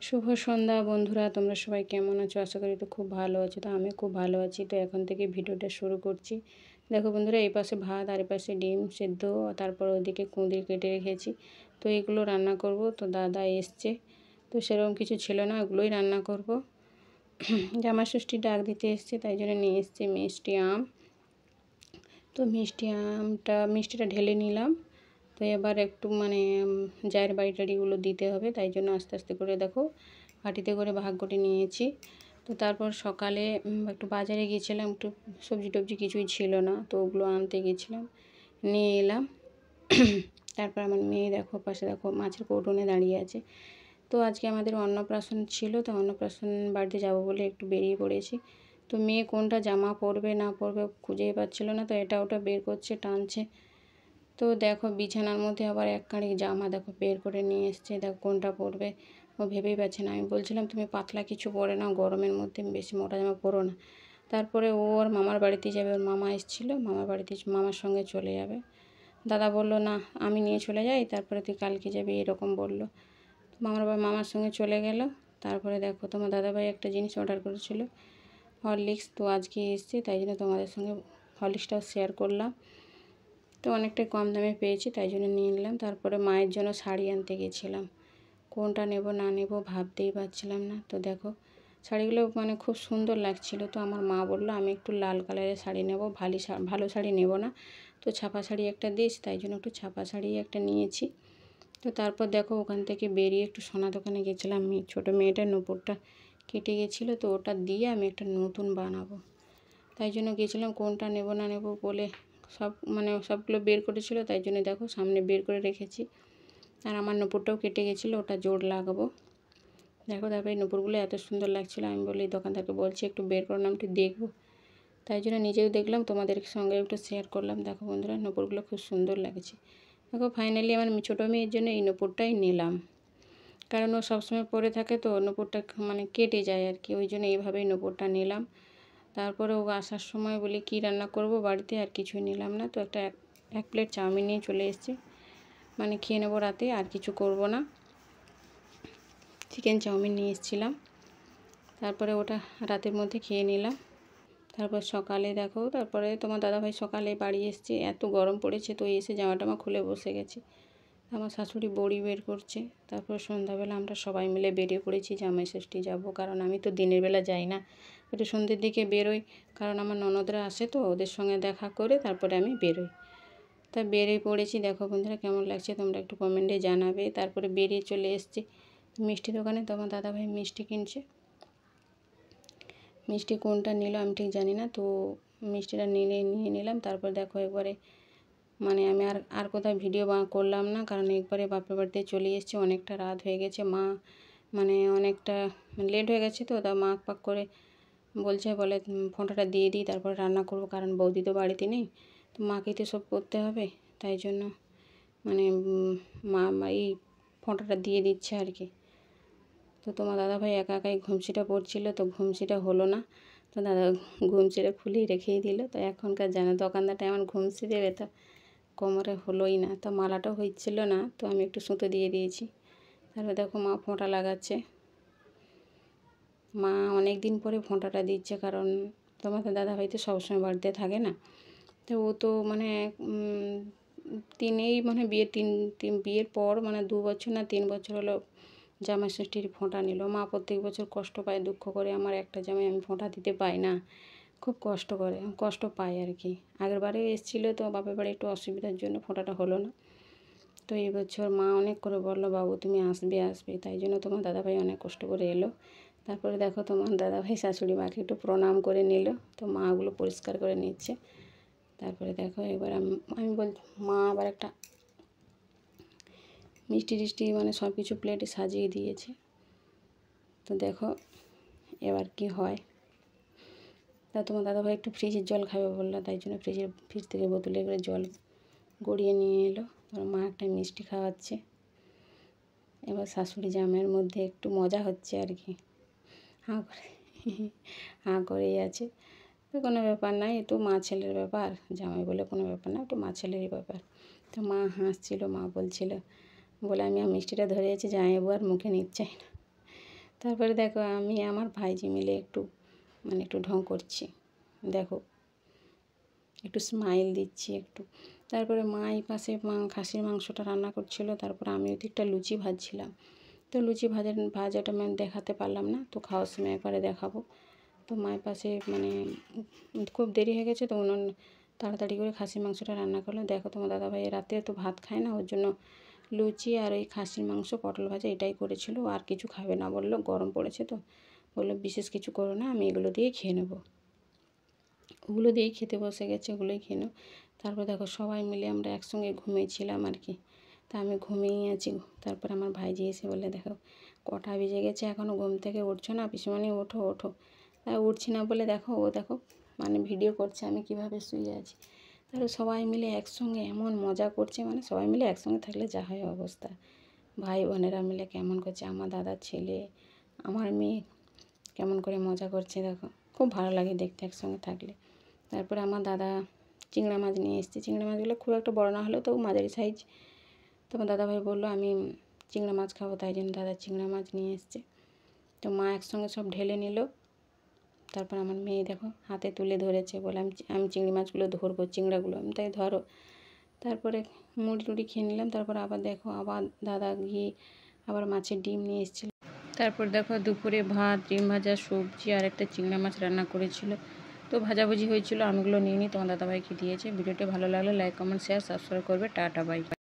শুভ সন্ধ্যা বন্ধুরা, তোমরা সবাই কেমন আছো? আশা করি তো খুব ভালো আছো। তো আমি খুব ভালো আছি। তো এখন থেকে ভিডিওটা শুরু করছি। দেখো বন্ধুরা, এই পাশে ভাত আর এই পাশে ডিম সেদ্ধ, তারপর ওইদিকে কুঁদরি কেটে রেখেছি। তো এগুলো রান্না করব। তো দাদা এসছে, তো সেরকম কিছু ছিল না, ওগুলোই রান্না করব। জামাই ষষ্ঠী ডাক দিতে এসছে, তাই জন্য নিয়ে এসছে মিষ্টি আম। তো মিষ্টিটা ঢেলে নিলাম। তো এবার একটু জায়ের বাড়ি টাড়িগুলো দিতে হবে, তাই জন্য আস্তে আস্তে করে দেখো বাটিতে করে ভাগ করে নিয়েছি। তো তারপর সকালে একটু বাজারে গিয়েছিলাম, একটু সবজি টবজি কিছুই ছিল না, তো ওগুলো আনতে গেছিলাম, নিয়ে এলাম। তারপর আমার মেয়ে দেখো পাশে দেখো মাছের কৌটো নিয়ে দাঁড়িয়ে আছে। তো আজকে আমাদের অন্নপ্রাশন ছিল, তো অন্নপ্রাশন বাড়িতে যাব বলে একটু বেরিয়ে পড়েছি। তো মেয়ে কোনটা জামা পরবে না পরবে খুঁজেই পাচ্ছিল না, তো এটা ওটা বের করছে, টানছে। তো দেখো বিছানার মধ্যে আবার এক কাঁড়ি জামা দেখো বের করে নিয়ে এসছে, দেখো কোনটা পরবে ও ভেবেই পাচ্ছে না। আমি বলছিলাম তুমি পাতলা কিছু পরে নাও, গরমের মধ্যে বেশি মোটা জামা পরো না। তারপরে ও ওর মামার বাড়িতে যাবে, ওর মামা এসেছিলো, মামার সঙ্গে চলে যাবে। দাদা বলল না আমি নিয়ে চলে যাই, তারপরে তুই কালকে যাবি, এরকম বললো। মামার সঙ্গে চলে গেল। তারপরে দেখো তোমার দাদাভাই একটা জিনিস অর্ডার করেছিল, হরলিক্স, তো আজকে এসছে, তাই জন্য তোমাদের সঙ্গে হরলিক্সটাও শেয়ার করলাম। তো অনেকটাই কম দামে পেয়েছি, তাই জন্য নিয়ে নিলাম। তারপরে মায়ের জন্য শাড়ি আনতে গেছিলাম, কোনটা নেব না নেব ভাবতেই পারছিলাম না। তো দেখো শাড়িগুলো খুব সুন্দর লাগছিল। তো আমার মা বললো আমি একটু লাল কালারের শাড়ি নেব, ভালো শাড়ি নেব না, তো ছাপা শাড়ি একটা দিস, তাই জন্য একটু ছাপা শাড়ি একটা নিয়েছি। তো তারপর দেখো ওখান থেকে বেরিয়ে একটু সোনা দোকানে গেছিলাম। ছোটো মেয়েটার নূপুরটা কেটে গেছিলো, তো ওটা দিয়ে আমি একটা নতুন বানাবো, তাই জন্য গেছিলাম। কোনটা নেব না নেব বলে সবগুলো বের করেছিল, তাই জন্য দেখো সামনে বের করে রেখেছি। আর আমার নূপুরটাও কেটে গেছিলো, ওটা জোড় লাগাবো। দেখো তারপরে এই নূপুরগুলো এত সুন্দর লাগছিলো, আমি বলি দোকানদারকে বলছি একটু বের করে নাম, একটু দেখবো। তাই জন্য নিজেও দেখলাম, তোমাদের সঙ্গে একটু শেয়ার করলাম। দেখো বন্ধুরা নূপুরগুলো খুব সুন্দর লাগছে। দেখো ফাইনালি আমার ছোটো মেয়ের জন্য এই নূপুরটাই নিলাম, কারণ ও সবসময় পরে থাকে, তো নূপুরটা কেটে যায় আর কি, ওই জন্য এইভাবেই নূপুরটা নিলাম। তারপরে ও আসার সময় বলি কি রান্না করব বাড়িতে, আর কিছুই নিলাম না। তো এক প্লেট চাউমিন নিয়ে চলে এসেছি, খেয়ে নেবো রাতে, আর কিছু করব না। চিকেন চাউমিন নিয়ে এসেছিলাম, তারপরে ওটা রাতের মধ্যে খেয়ে নিলাম। তারপর সকালে দেখো, তারপরে তোমার দাদাভাই সকালে বাড়ি এসছে, এত গরম পড়েছে, তো এসে জামা টামা খুলে বসে গেছে। আমার শাশুড়ি বড়ি বের করছে। তারপর সন্ধ্যাবেলা আমরা সবাই মিলে বেরিয়ে পড়েছি, জামাই ষষ্ঠী যাবো, কারণ আমি তো দিনের বেলা যাই না, একটু সন্ধ্যের দিকে বেরোই, কারণ আমার ননদরা আসে, তো ওদের সঙ্গে দেখা করে তারপরে আমি বেরোই। তা বেরিয়ে পড়েছি। দেখো বন্ধুরা কেমন লাগছে তোমরা একটু কমেন্টে জানাবে। তারপরে বেরিয়ে চলে এসেছি মিষ্টি দোকানে, তোমার দাদাভাই মিষ্টি কিনছে। মিষ্টি কোনটা নিল আমি ঠিক জানি না, তো মিষ্টিটা নিয়ে নিলাম। তারপর দেখো একবারে আমি আর কোথাও ভিডিও করলাম না, কারণ একবারে বাপের বাড়িতে চলে এসেছি, অনেকটা রাত হয়ে গেছে। মা অনেকটা লেট হয়ে গেছে, তো তা মা পাক করে বলে ফোঁটাটা দিয়ে দিই, তারপর রান্না করব, কারণ বৌদি তো বাড়িতে নেই, তো মাকেই তো সব করতে হবে। তাই জন্য মা এই ফোঁটাটা দিয়ে দিচ্ছে আর কি। তো তোমার দাদাভাই একা একাই ঘুমসিটা পড়ছিল, তো ঘুমসিটা হলো না, তো দাদা ঘুমসিটা খুলেই রেখেই দিল। তো এখনকার দোকানদারটা এমন ঘুমসি দেবে, তো কোমরে হলোই না, তো মালাটাও হচ্ছিল না, তো আমি একটু সুতো দিয়ে দিয়েছি। তারপর দেখো মা ফোঁটা লাগাচ্ছে। মা অনেক দিন পরে ফোঁটাটা দিচ্ছে, কারণ তোমাদের দাদাভাই তো সবসময় বাড়িতে থাকে না, তো ও তো বিয়ের পর 2 বছর না 3 বছর হলো জামাই ষষ্ঠীর ফোঁটা নিল। মা প্রত্যেক বছর কষ্ট পায়, দুঃখ করে, আমার একটা জামাই আমি ফোঁটা দিতে পাই না, খুব কষ্ট পায় আর কি। আগেরবারে এসেছিলো, তো বাপের বাড়ি একটু অসুবিধার জন্য ফোঁটাটা হলো না। তো এই বছর মা অনেক করে বললো বাবু তুমি আসবে, তাই জন্য তোমার দাদাভাই অনেক কষ্ট করে এলো। তারপরে দেখো তোমার দাদাভাই শাশুড়ি মাকে একটু প্রণাম করে নিল, তো মা ওগুলো পরিষ্কার করে নিচ্ছে। তারপরে দেখো এবার আমি মা আবার একটা মিষ্টি টিষ্টি সব কিছু প্লেটে সাজিয়ে দিয়েছে। তো দেখো এবার কি হয়। তা তোমার দাদাভাই একটু ফ্রিজের জল খাবে বললো, তাই জন্য ফ্রিজ থেকে বোতলে করে জল গড়িয়ে নিয়ে এলো। তোমার মা একটা মিষ্টি খাওয়াচ্ছে। এবার শাশুড়ি জামাইয়ের মধ্যে একটু মজা হচ্ছে আর কি, হাঁ করেই আছে। তো কোনো ব্যাপার নাই, একটু মা ছেলের ব্যাপার, জামাই বলে কোনো ব্যাপার না, একটু মা ছেলেরই ব্যাপার। তো মা হাসছিল, মা বলে আমি মিষ্টিটা ধরে আছি, জামাইবাবু আর মুখে নিচ্ছাই না। তারপরে দেখো আমি আমার ভাইজি মিলে একটু ঢং করছি, দেখো একটু স্মাইল দিচ্ছি একটু। তারপরে মা এই পাশে খাসির মাংসটা রান্না করছিল, তারপরে আমি ওদিকটা লুচি ভাজছিলাম। তো লুচি ভাজাটা আমি দেখাতে পারলাম না, তো খাওয়ার সময় একবারে দেখাবো। তো মায়ের পাশে খুব দেরি হয়ে গেছে, তো উনুন তাড়াতাড়ি করে খাসির মাংসটা রান্না করলো। দেখো তোমার দাদাভাই রাতে তো ভাত খায় না, ওর জন্য লুচি আর এই খাসির মাংস পটল ভাজা এটাই করেছিল, আর কিছু খাবে না বললো, গরম পড়েছে তো বললো বিশেষ কিছু করো না, আমি এগুলো দিয়ে খেয়ে নেবো। ওগুলো দিয়েই খেতে বসে গেছে, ওগুলোই খেয়ে নেব। তারপর দেখো সবাই মিলে আমরা একসঙ্গে ঘুমিয়েছিলাম আর কি, তা আমি ঘুমিয়ে আছি। তারপর আমার ভাইজি এসে বলে, দেখো কটা বেজে গেছে এখনও ঘুম থেকে উঠছো না, পিসিমণি ওঠো ওঠো। তাই উঠছি না বলে দেখো ও দেখো ভিডিও করছে আমি কিভাবে শুয়ে আছি। তারপর সবাই মিলে একসঙ্গে এমন মজা করছে, সবাই মিলে একসঙ্গে থাকলে যা হয় অবস্থা। ভাই বোনেরা মিলে কেমন করছে, আমার দাদার ছেলে আমার মেয়ে কেমন করে মজা করছে, দেখো খুব ভালো লাগে দেখতে একসঙ্গে থাকলে। তারপরে আমার দাদা চিংড়া মাছ নিয়ে এসেছে, চিংড়া মাছগুলো খুব একটা বড় না হলেও তো মাঝারি সাইজ। তো আমার দাদাভাই বললো আমি চিংড়া মাছ খাবো, তাই জন্য দাদা চিংড়া মাছ নিয়ে এসছে। তো মা একসঙ্গে সব ঢেলে নিল। তারপর আমার মেয়ে দেখো হাতে তুলে ধরেছে, বলে আমি চিংড়ি মাছগুলো ধরবো, চিংড়াগুলো আমি তাই ধরো। তারপরে মুড়ি টুড়ি খেয়ে নিলাম। তারপর আবার দেখো আবার দাদা গিয়ে আবার মাছের ডিম নিয়ে এসেছিলো। তারপর দেখো দুপুরে ভাত, ডিম ভাজা, সবজি আর একটা চিংড়া মাছ রান্না করেছিল। তো ভাজাভুজি হয়েছিল, আমিগুলো নিয়ে নিই, তোমার দাদাভাইকে দিয়েছে। ভিডিওটা ভালো লাগলে লাইক, কমেন্ট, শেয়ার, সাবস্ক্রাইব করবে। Tata, by.